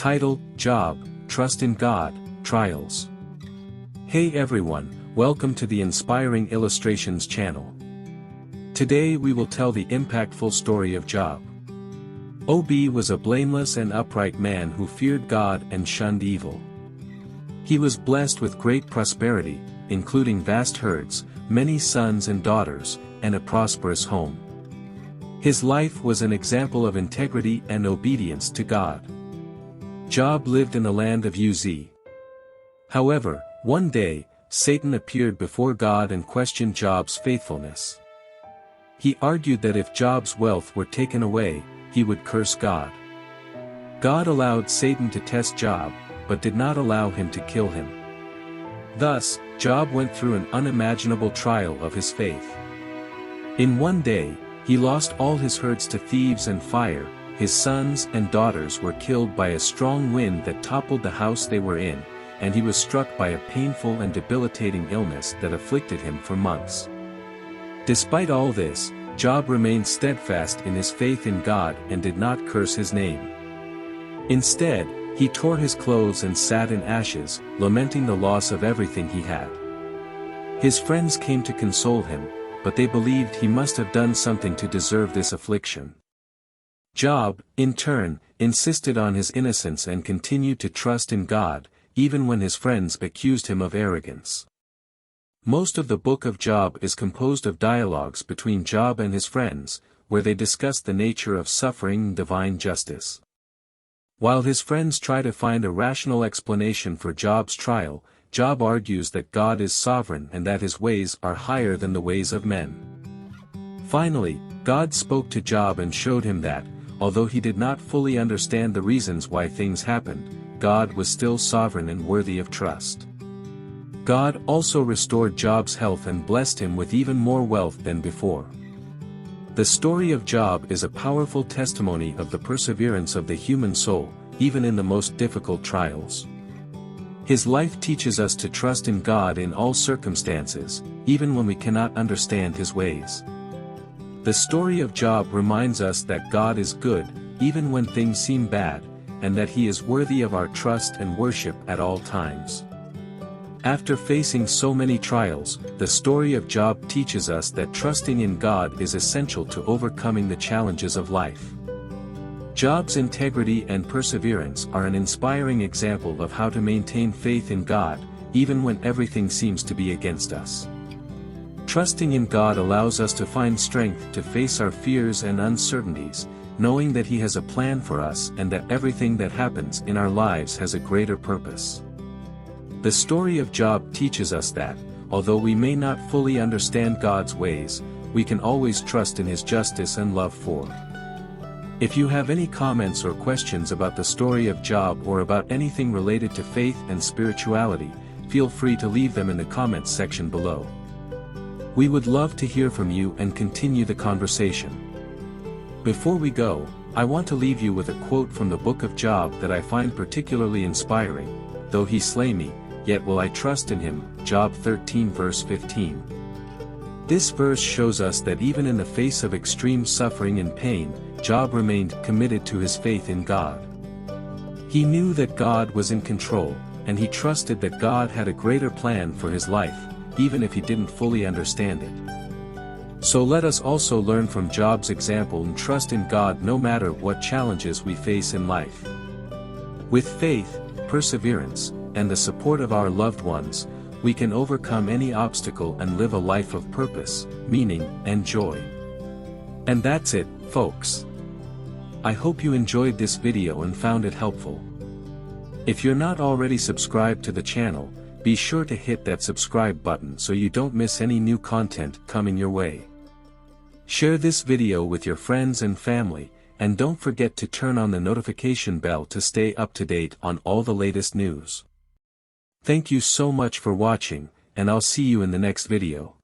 Title: Job, Trust in God, Trials. Hey everyone, welcome to the Inspiring Illustrations channel. Today we will tell the impactful story of Job. Job was a blameless and upright man who feared God and shunned evil. He was blessed with great prosperity, including vast herds, many sons and daughters, and a prosperous home. His life was an example of integrity and obedience to God. Job lived in the land of Uz. However, one day, Satan appeared before God and questioned Job's faithfulness. He argued that if Job's wealth were taken away, he would curse God. God allowed Satan to test Job, but did not allow him to kill him. Thus, Job went through an unimaginable trial of his faith. In one day, he lost all his herds to thieves and fire, his sons and daughters were killed by a strong wind that toppled the house they were in, and he was struck by a painful and debilitating illness that afflicted him for months. Despite all this, Job remained steadfast in his faith in God and did not curse his name. Instead, he tore his clothes and sat in ashes, lamenting the loss of everything he had. His friends came to console him, but they believed he must have done something to deserve this affliction. Job, in turn, insisted on his innocence and continued to trust in God, even when his friends accused him of arrogance. Most of the book of Job is composed of dialogues between Job and his friends, where they discuss the nature of suffering and divine justice. While his friends try to find a rational explanation for Job's trial, Job argues that God is sovereign and that his ways are higher than the ways of men. Finally, God spoke to Job and showed him that, although he did not fully understand the reasons why things happened, God was still sovereign and worthy of trust. God also restored Job's health and blessed him with even more wealth than before. The story of Job is a powerful testimony of the perseverance of the human soul, even in the most difficult trials. His life teaches us to trust in God in all circumstances, even when we cannot understand his ways. The story of Job reminds us that God is good, even when things seem bad, and that he is worthy of our trust and worship at all times. After facing so many trials, the story of Job teaches us that trusting in God is essential to overcoming the challenges of life. Job's integrity and perseverance are an inspiring example of how to maintain faith in God, even when everything seems to be against us. Trusting in God allows us to find strength to face our fears and uncertainties, knowing that He has a plan for us and that everything that happens in our lives has a greater purpose. The story of Job teaches us that, although we may not fully understand God's ways, we can always trust in His justice and love for. If you have any comments or questions about the story of Job or about anything related to faith and spirituality, feel free to leave them in the comments section below. We would love to hear from you and continue the conversation. Before we go, I want to leave you with a quote from the book of Job that I find particularly inspiring. Though he slay me, yet will I trust in him. Job 13 verse 15. This verse shows us that even in the face of extreme suffering and pain, Job remained committed to his faith in God. He knew that God was in control, and he trusted that God had a greater plan for his life, even if he didn't fully understand it. So let us also learn from Job's example and trust in God no matter what challenges we face in life. With faith, perseverance, and the support of our loved ones, we can overcome any obstacle and live a life of purpose, meaning, and joy. And that's it, folks. I hope you enjoyed this video and found it helpful. If you're not already subscribed to the channel, be sure to hit that subscribe button so you don't miss any new content coming your way. Share this video with your friends and family, and don't forget to turn on the notification bell to stay up to date on all the latest news. Thank you so much for watching, and I'll see you in the next video.